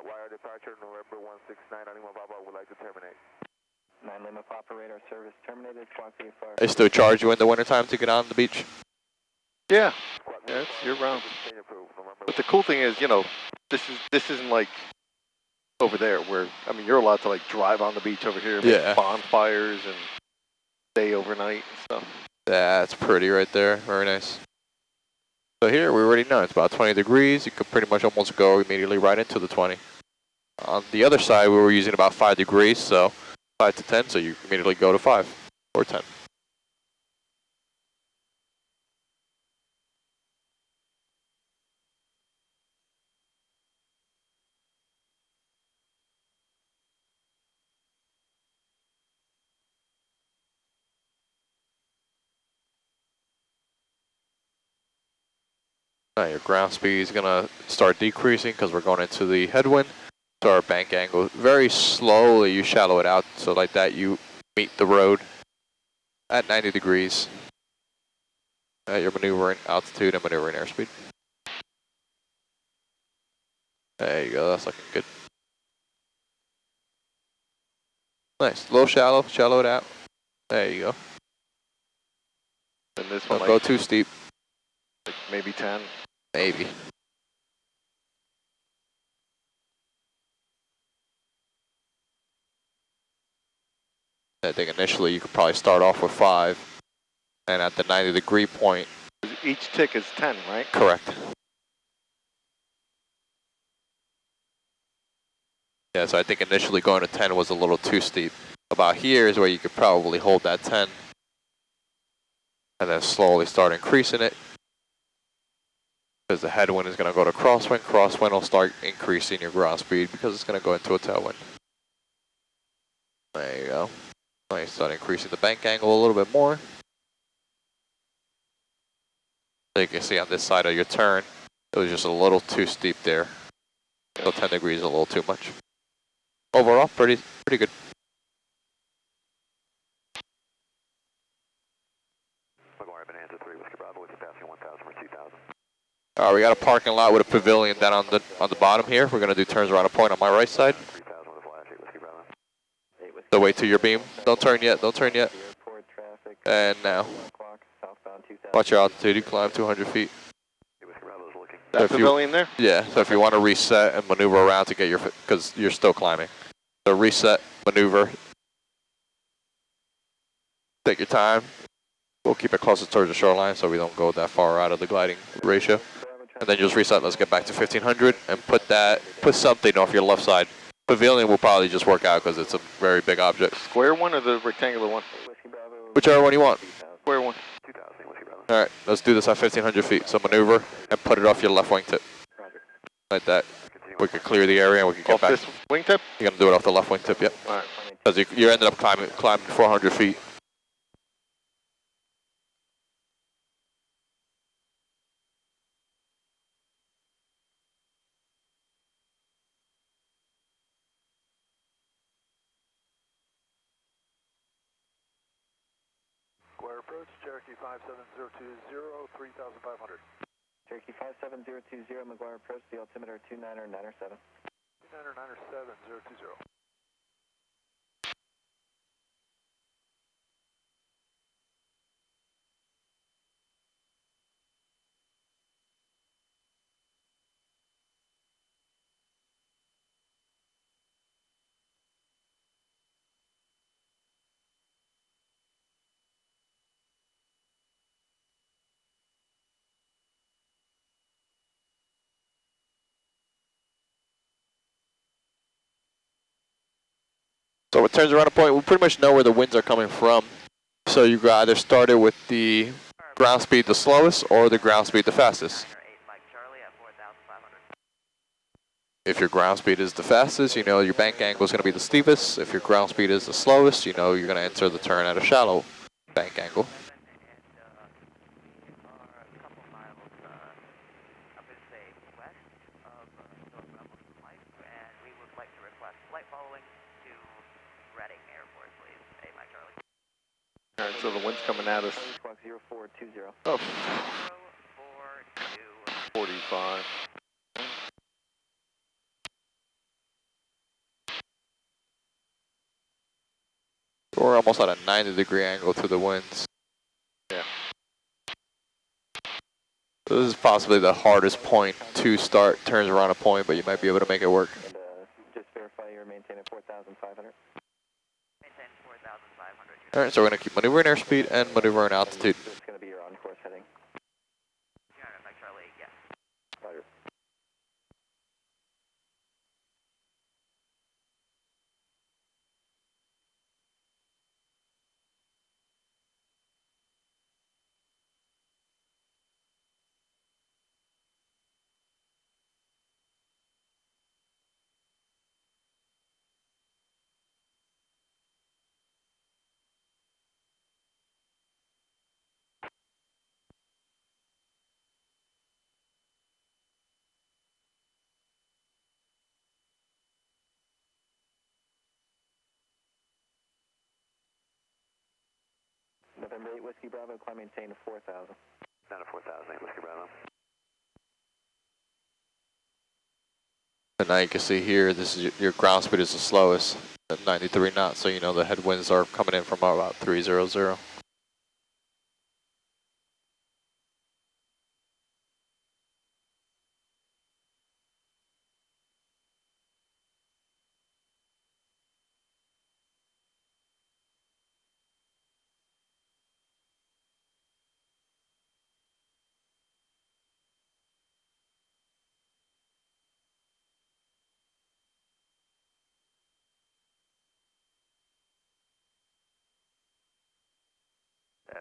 Wire departure, November 169, Lima Papa would like to terminate. 9 Lima Papa, radar service terminated, Squawk VFR. They still charge you in the wintertime to get on the beach? Yeah, it's year-round. But the cool thing is, you know, this isn't like over there where, I mean, you're allowed to like drive on the beach over here, make bonfires and stay overnight and stuff. That's pretty right there. Very nice. So here we already know it's about 20 degrees. You could pretty much almost go immediately right into the 20. On the other side, we were using about 5 degrees, so 5 to 10, so you immediately go to 5 or 10. Your ground speed is going to start decreasing because we're going into the headwind. So our bank angle, very slowly you shallow it out. So like that you meet the road at 90 degrees. You're maneuvering altitude and maneuvering airspeed. There you go, that's looking good. Nice, low shallow, shallow it out. There you go. And this one don't go too steep. Like maybe 10. Maybe. I think initially you could probably start off with 5, and at the 90-degree point. Each tick is 10, right? Correct. Yeah, so I think initially going to 10 was a little too steep. About here is where you could probably hold that 10, and then slowly start increasing it. Because the headwind is going to go to crosswind. Crosswind will start increasing your ground speed because it's going to go into a tailwind. There you go. Now you start increasing the bank angle a little bit more. So you can see on this side of your turn, it was just a little too steep there. So 10 degrees is a little too much. Overall, pretty good. We got a parking lot with a pavilion down on the bottom here. We're gonna do turns around a point on my right side. So wait till your beam. Don't turn yet. Don't turn yet. And now, watch your altitude. You climb 200 feet. That pavilion there? Yeah. So if you want to reset and maneuver around to get your, because you're still climbing. So reset, maneuver. Take your time. We'll keep it closer towards the shoreline so we don't go that far out of the gliding ratio. And then just reset. Let's get back to 1500 and put something off your left side. Pavilion will probably just work out because it's a very big object. Square one or the rectangular one? Whichever one you want. Square one. All right, let's do this at 1500 feet. So maneuver and put it off your left wingtip. Like that. We could clear the area and we can get back. Off this wingtip? You're gonna do it off the left wingtip, yep. All right. Because you ended up climbing 400 feet. Square approach, Cherokee 57020, 3500. Cherokee 57020, McGuire approach, the altimeter 299er 7. 299er 7020. So it turns around a point, we pretty much know where the winds are coming from. So you either started with the ground speed the slowest or the ground speed the fastest. If your ground speed is the fastest, you know your bank angle is going to be the steepest. If your ground speed is the slowest, you know you're going to enter the turn at a shallow bank angle. All right, so the wind's coming at us. 0420. Oh. 45. We're almost at a 90-degree angle to the winds. Yeah. This is possibly the hardest point to start turns around a point, but you might be able to make it work. And just verify you're maintaining 4,500. Maintain 4,500. Alright, so we're going to keep maneuvering airspeed and maneuvering altitude. This is going to be your on-course heading. Yeah, Mike Charlie, yes. Roger. November 8 Whiskey Bravo, climb maintain 4,000. Down to 4,000, 8 Whiskey Bravo. And now you can see here, this is your ground speed is the slowest at 93 knots, so you know the headwinds are coming in from about 300.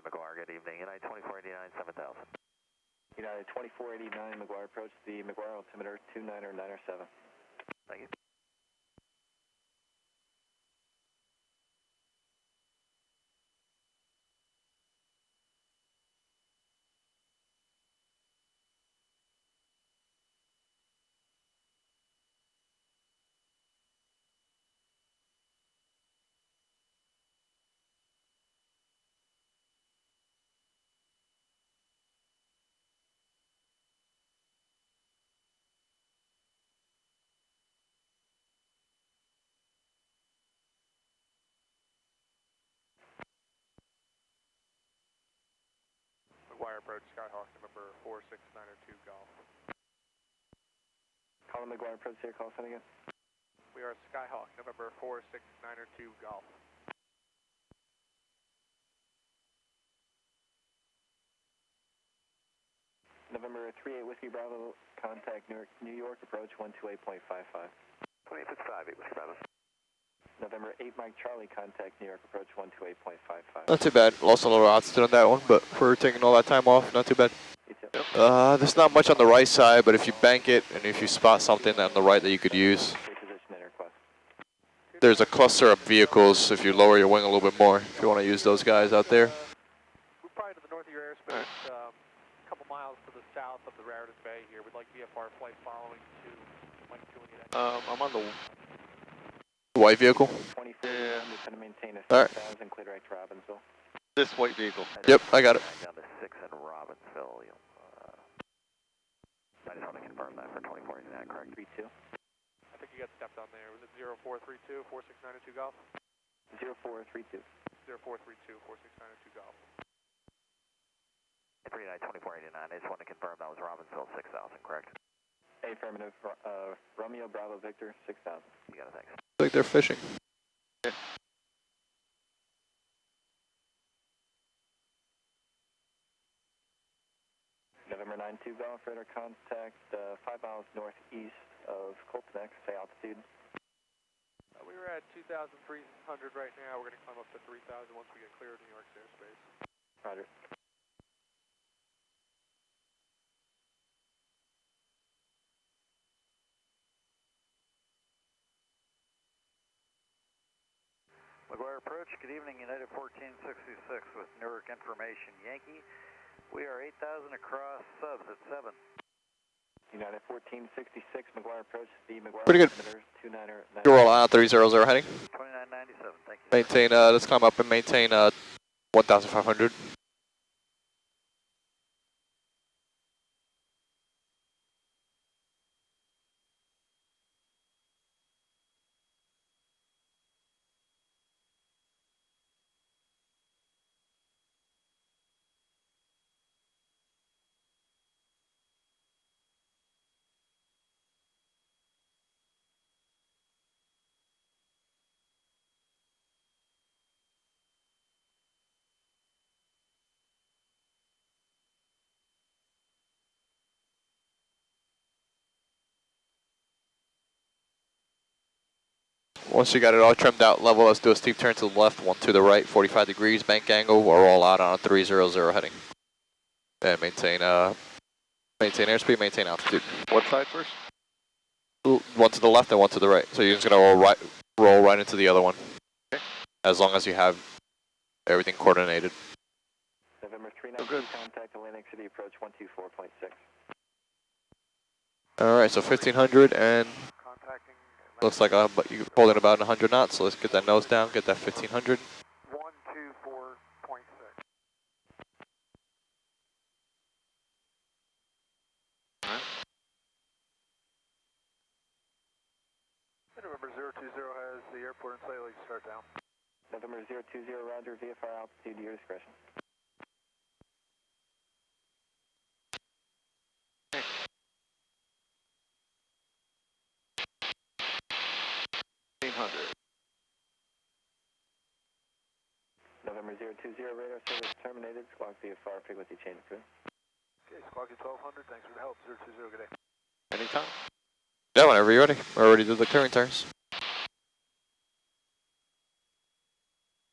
McGuire, good evening. United 2489, 7,000. United 2489, McGuire approach the McGuire altimeter 29907. Thank you. McGuire approach Skyhawk, November 46902 Golf. Colin McGuire approach here, call sign again. We are Skyhawk, November 46902 Golf. November 38 Whiskey Bravo, contact New York approach 128.55. 2855, 8 Whiskey Bravo. November 8 Mike Charlie, contact New York approach 128.55. Not too bad. Lost a little altitude on that one, but for taking all that time off, not too bad. There's not much on the right side, but if you bank it and if you spot something on the right that you could use, there's a cluster of vehicles if you lower your wing a little bit more, if you want to use those guys out there. We're probably to the north of your airspace, a couple miles to the south of the Raritan Bay here. We'd like VFR flight following to Mike Juliet. I'm on the White vehicle? 24, Yeah. I'm just going to maintain a All right. 6,000, clear direct to Robbinsville. this white vehicle. Yep, I got it. Down to 6 in Robbinsville. I just want to confirm that for 2489, correct? 32. I think you got stepped on there. Was it 0432 46902 Golf? 0432. 0432 46902 Golf. 39 2489, I just want to confirm that was Robbinsville 6,000, correct? Affirmative, Romeo Bravo Victor 6,000. You got it, thanks. I think they're fishing. November 92 Golf, radar contact 5 miles northeast of Coltonex, say altitude. We were at 2,300 right now. We're going to climb up to 3,000 once we get clear of New York's airspace. Roger. McGuire approach, good evening, United 1466 with Newark Information Yankee. We are 8,000 across, subs at 7. United 1466, McGuire approach the McGuire. Pretty good. 299. You're rolling out 300 heading. 2997, thank you. Maintain, let's climb up and maintain 1,500. Once you got it all trimmed out level, let's do a steep turn to the left, one to the right, 45 degrees, bank angle. We're all out on a 300 heading. And maintain airspeed, maintain altitude. What side first? One to the left and one to the right. So you're just gonna roll right into the other one. Okay. As long as you have everything coordinated. November 39, contact Atlantic City approach 124.6. All right, so 1500 and Contacting looks like you're holding about 100 knots. So let's get that nose down, get that 1500. 124.6. November 020 has the airport and slightly start down. November 020, roger, VFR altitude, your discretion. November 020, radar service terminated, squawk VFR, frequency change to. Okay, squawking 1200, thanks for the help. 020, good day. Anytime. Yeah, whenever you're ready. We already did the clearing turns.